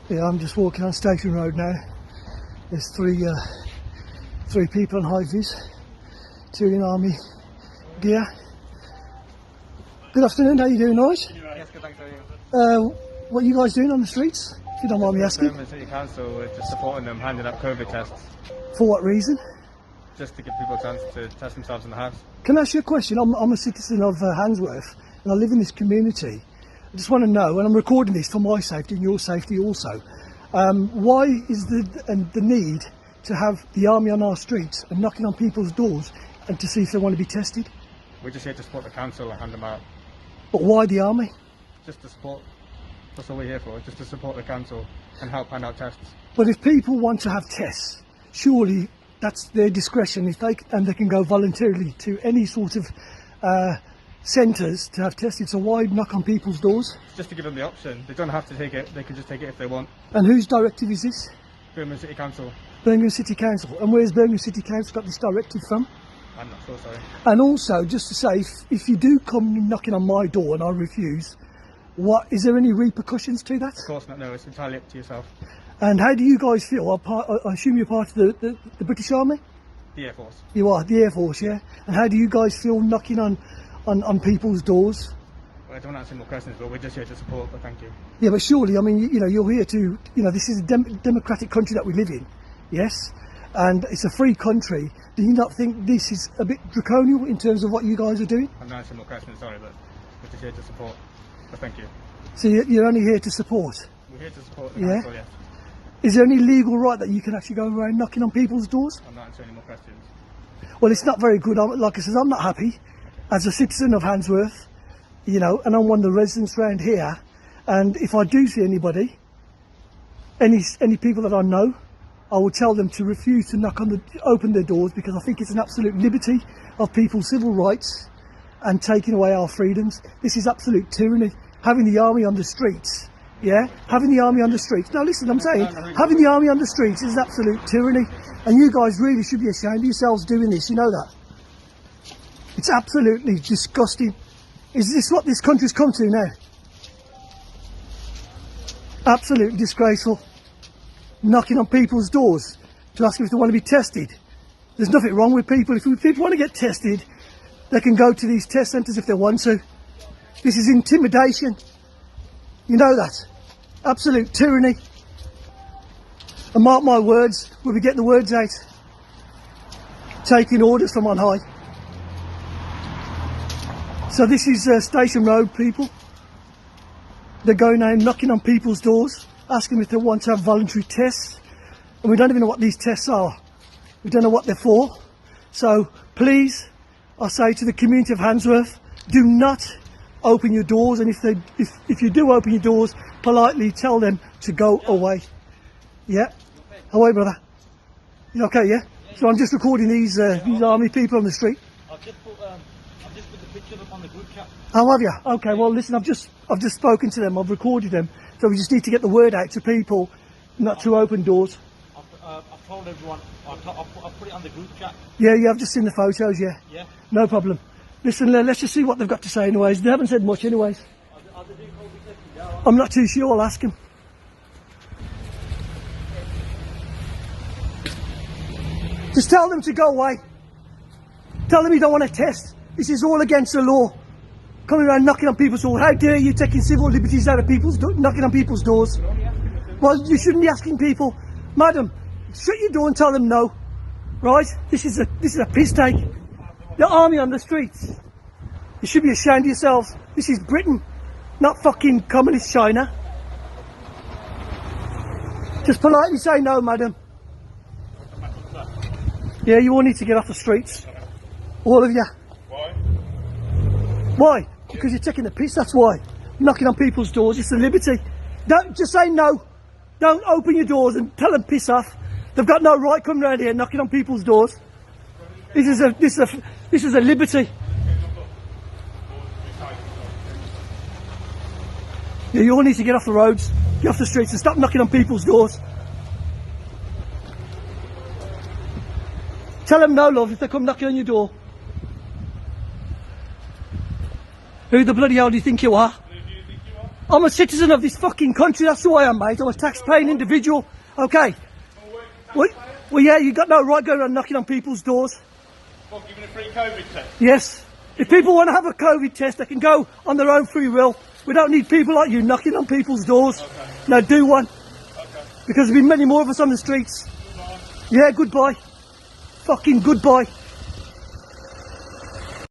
Yeah, I'm just walking on Station Road now. There's three people on high vis, two in army gear. Good afternoon, how you doing, all right? Yes, good, thanks, how are you? What are you guys doing on the streets, if you don't mind me asking? Birmingham City Council, we're just supporting them, handing out COVID tests, For what reason? just to give people a chance to test themselves in the house. Can I ask you a question? I'm a citizen of Handsworth and I live in this community. I just want to know, and I'm recording this for my safety and your safety also, why is the need to have the army on our streets and knocking on people's doors and to see if they want to be tested? We're just here to support the council and hand them out. But why the army? Just to support, that's all we're here for, just to support the council and help hand out tests. But if people want to have tests, surely that's their discretion, if they can go voluntarily to any sort of centres to have tested. So why knock on people's doors? Just to give them the option. They don't have to take it, they can just take it if they want. And whose directive is this? Birmingham City Council. Birmingham City Council. And where's Birmingham City Council got this directive from? I'm not sure, sorry. And also, just to say, if you do come knocking on my door and I refuse, is there any repercussions to that? Of course not, no, it's entirely up to yourself. And how do you guys feel? I assume you're part of the British Army? The Air Force. You are, the Air Force, yeah? And how do you guys feel knocking on people's doors? Well, I don't want to answer more questions, but we're just here to support, but thank you. Yeah, but surely, I mean, you're here to, this is a democratic country that we live in, yes? And it's a free country. Do you not think this is a bit draconian in terms of what you guys are doing? I'm not answering more questions, sorry, but we're just here to support, but thank you. So you're only here to support? We're here to support the Yeah? council, yes. Is there any legal right that you can actually go around knocking on people's doors? I'm not answering any more questions. Well, it's not very good. Like I said, I'm not happy as a citizen of Handsworth, and I'm one of the residents around here. And if I do see anybody, any people that I know, I will tell them to refuse to open their doors, because I think it's an absolute liberty of people's civil rights and taking away our freedoms. This is absolute tyranny. Having the army on the streets, yeah? Having the army on the streets. No, listen, I'm saying, having the army on the streets is absolute tyranny. And you guys really should be ashamed of yourselves doing this, you know that? It's absolutely disgusting. Is this what this country's come to now? Absolutely disgraceful. Knocking on people's doors to ask if they want to be tested. There's nothing wrong with people. If people want to get tested, they can go to these test centres if they want to. This is intimidation. You know that. Absolute tyranny. And mark my words, when we get the words out, taking orders from on high. So this is Station Road, people. They're going out knocking on people's doors, asking if they want to have voluntary tests. And we don't even know what these tests are. We don't know what they're for. So please, I say to the community of Handsworth, do not open your doors. And if you do open your doors, politely tell them to go away. Yeah? How are you, brother? You okay, yeah? So I'm just recording these army people on the street. I've just put the picture up on the group chat. Oh, have you? Okay, well listen, I've just spoken to them, I've recorded them, so we just need to get the word out to people not to open doors. I've told everyone, I've put it on the group chat. Yeah, I've just seen the photos, yeah. Yeah. No problem. Listen, let's just see what they've got to say anyways. They haven't said much anyways. Are they doing COVID testing? Yeah. I'm not too sure, I'll ask them. Just tell them to go away. Tell them you don't want to test. This is all against the law. Coming around knocking on people's doors. How dare you taking civil liberties out of people's knocking on people's doors? Well, you shouldn't be asking people, madam, shut your door and tell them no. Right? This is a piss take. The army on the streets. You should be ashamed of yourselves. This is Britain, not fucking communist China. Just politely say no, madam. Yeah, you all need to get off the streets. All of you. Why? Why? Because you're taking the piss, that's why. Knocking on people's doors, it's a liberty. Don't just say no. Don't open your doors and tell them piss off. They've got no right coming around here knocking on people's doors. This is a liberty. Yeah, you all need to get off the roads, get off the streets and stop knocking on people's doors. Tell them no, love, if they come knocking on your door. Who the bloody hell do you think you are? Who do you think you are? I'm a citizen of this fucking country, that's who I am, mate. I'm a tax-paying individual. Okay. Well, yeah, you got no right going around knocking on people's doors. What, giving a free COVID test? Yes. If people want to have a COVID test, they can go on their own free will. We don't need people like you knocking on people's doors. Okay. No, do one. Okay. Because there'll be many more of us on the streets. Goodbye. Yeah, goodbye. Fucking goodbye.